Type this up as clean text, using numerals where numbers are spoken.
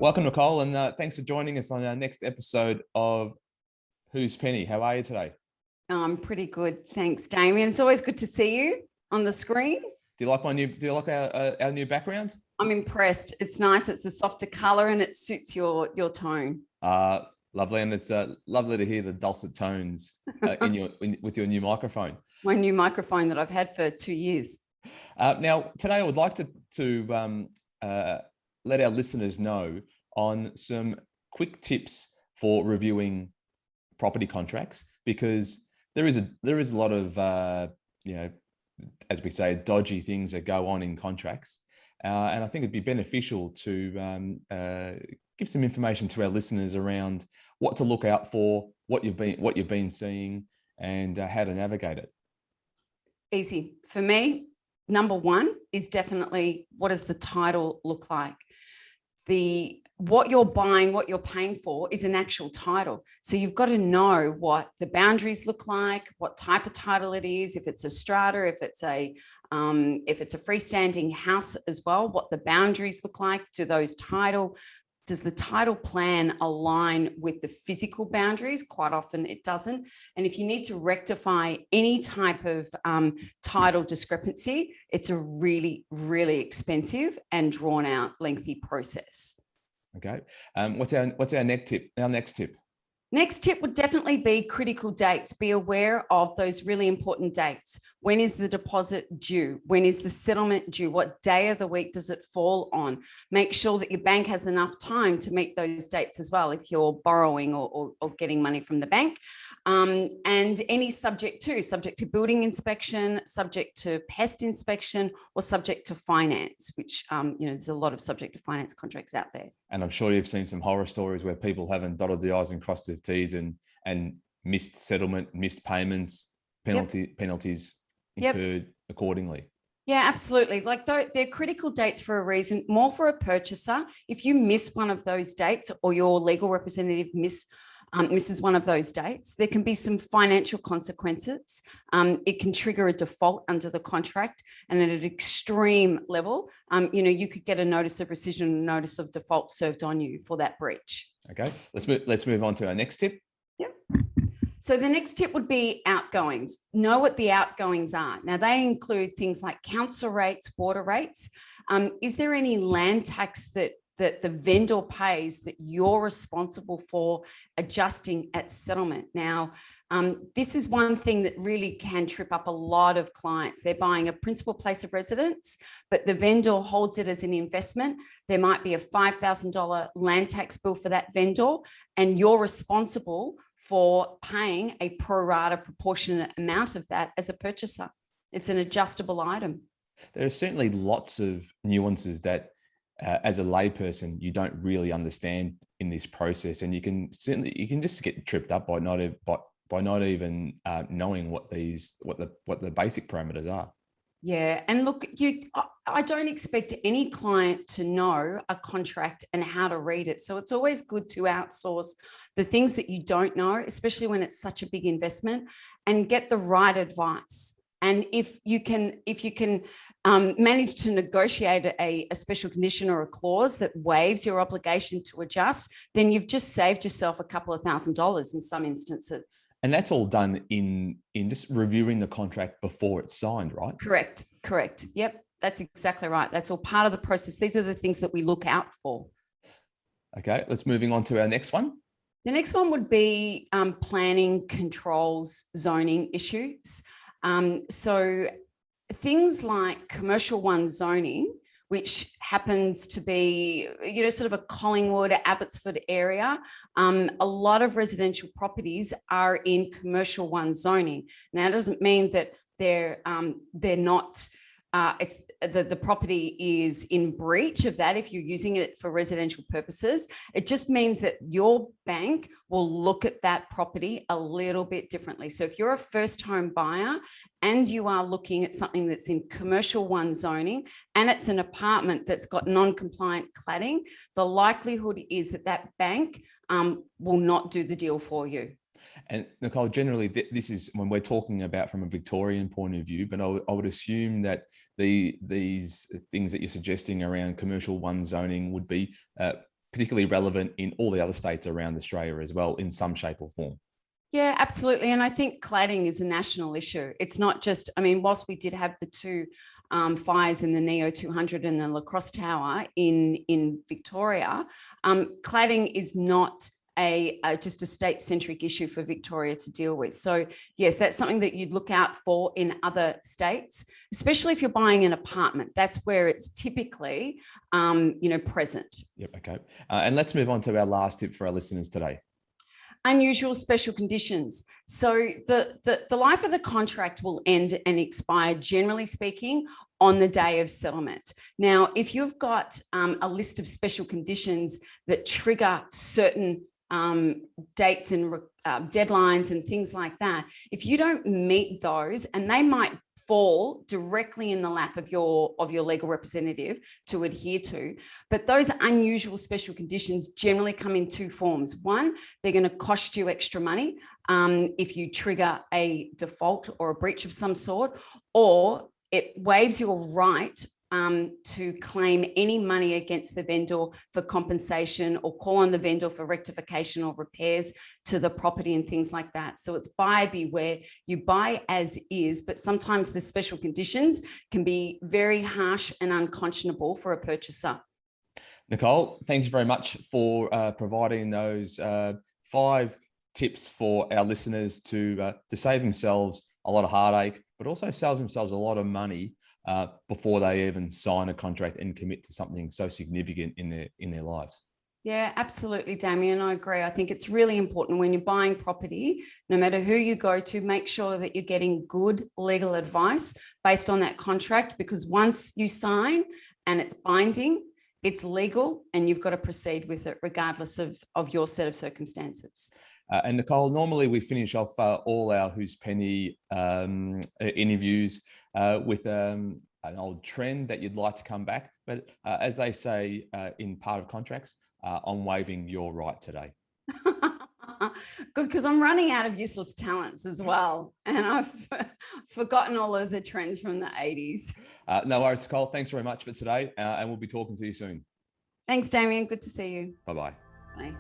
Welcome, Nicole, and thanks for joining us on our next episode of Who's Penny. How are you today? I'm pretty good, thanks, Damian. It's always good to see you on the screen. Do you like our new background? I'm impressed. It's nice. It's a softer color and it suits your tone. Lovely, and it's lovely to hear the dulcet tones with your new microphone. My new microphone that I've had for 2 years. Now, today I would like to let our listeners know on some quick tips for reviewing property contracts, because there is a lot of as we say, dodgy things that go on in contracts, and I think it'd be beneficial to give some information to our listeners around what to look out for, what you've been seeing, and how to navigate it. Easy for me. Number one is definitely, what does the title look like? What you're buying, what you're paying for is an actual title. So you've got to know what the boundaries look like, what type of title it is, if it's a strata, if it's a freestanding house as well, what the boundaries look like to those title. Does the title plan align with the physical boundaries? Quite often it doesn't. And if you need to rectify any type of title discrepancy, it's a really, really expensive and drawn out, lengthy process. Okay. What's our next tip? Next tip would definitely be critical dates. Be aware of those really important dates. When is the deposit due? When is the settlement due? What day of the week does it fall on? Make sure that your bank has enough time to meet those dates as well if you're borrowing or getting money from the bank. And any subject to building inspection, subject to pest inspection, or subject to finance, which, there's a lot of subject to finance contracts out there. And I'm sure you've seen some horror stories where people haven't dotted the I's and crossed the T's and missed settlement, missed payments, penalties incurred accordingly. Yeah, absolutely. Like they're critical dates for a reason, more for a purchaser. If you miss one of those dates or your legal representative misses one of those dates, there can be some financial consequences. It can trigger a default under the contract, and at an extreme level, you could get a notice of rescission, notice of default served on you for that breach. Okay, let's move on to our next tip. Yep. So the next tip would be outgoings. Know what the outgoings are. Now, they include things like council rates, water rates. Is there any land tax that the vendor pays that you're responsible for adjusting at settlement? Now, this is one thing that really can trip up a lot of clients. They're buying a principal place of residence, but the vendor holds it as an investment. There might be a $5,000 land tax bill for that vendor, and you're responsible for paying a pro rata proportionate amount of that as a purchaser. It's an adjustable item. There are certainly lots of nuances that as a layperson, you don't really understand in this process, and you can just get tripped up by not even knowing what the basic parameters are. Yeah, and look, I don't expect any client to know a contract and how to read it. So it's always good to outsource the things that you don't know, especially when it's such a big investment, and get the right advice. And if you can manage to negotiate a special condition or a clause that waives your obligation to adjust, then you've just saved yourself a couple of $1,000s in some instances. And that's all done in just reviewing the contract before it's signed, right? Correct. Yep, that's exactly right. That's all part of the process. These are the things that we look out for. Okay, let's moving on to our next one. The next one would be planning, controls, zoning issues. So things like commercial one zoning, which happens to be, sort of a Collingwood, Abbotsford area. A lot of residential properties are in commercial one zoning. Now, it doesn't mean that they're not. It's the property is in breach of that if you're using it for residential purposes. It just means that your bank will look at that property a little bit differently. So if you're a first home buyer and you are looking at something that's in commercial one zoning and it's an apartment that's got non-compliant cladding, the likelihood is that bank will not do the deal for you. And Nicole, generally, this is when we're talking about from a Victorian point of view, but I would assume that these things that you're suggesting around commercial one zoning would be particularly relevant in all the other states around Australia as well, in some shape or form. Yeah, absolutely. And I think cladding is a national issue. It's not just, I mean, whilst we did have the two fires in the Neo 200 and the La Crosse Tower in Victoria, cladding is not just a state-centric issue for Victoria to deal with. So yes, that's something that you'd look out for in other states, especially if you're buying an apartment. That's where it's typically, present. Yep. Okay. And let's move on to our last tip for our listeners today. Unusual special conditions. So the life of the contract will end and expire, generally speaking, on the day of settlement. Now, if you've got a list of special conditions that trigger certain dates and deadlines and things like that, if you don't meet those, and they might fall directly in the lap of your legal representative to adhere to, but those unusual special conditions generally come in two forms. One, they're going to cost you extra money if you trigger a default or a breach of some sort, or it waives your right to claim any money against the vendor for compensation, or call on the vendor for rectification or repairs to the property and things like that. So it's buyer beware. You buy as is, but sometimes the special conditions can be very harsh and unconscionable for a purchaser. Nicole, thanks very much for providing those 5 tips for our listeners to save themselves a lot of heartache, but also save themselves a lot of money before they even sign a contract and commit to something so significant in their lives. Yeah, absolutely, Damian. I agree. I think it's really important when you're buying property, no matter who you go to, make sure that you're getting good legal advice based on that contract, because once you sign and it's binding, it's legal, and you've got to proceed with it regardless of your set of circumstances. And Nicole, normally we finish off all our Who's Penny interviews with an old trend that you'd like to come back. But as they say in part of contracts, I'm waiving your right today. Good, because I'm running out of useless talents as well. And I've forgotten all of the trends from the 80s. No worries, Nicole. Thanks very much for today. And we'll be talking to you soon. Thanks, Damian. Good to see you. Bye-bye. Bye.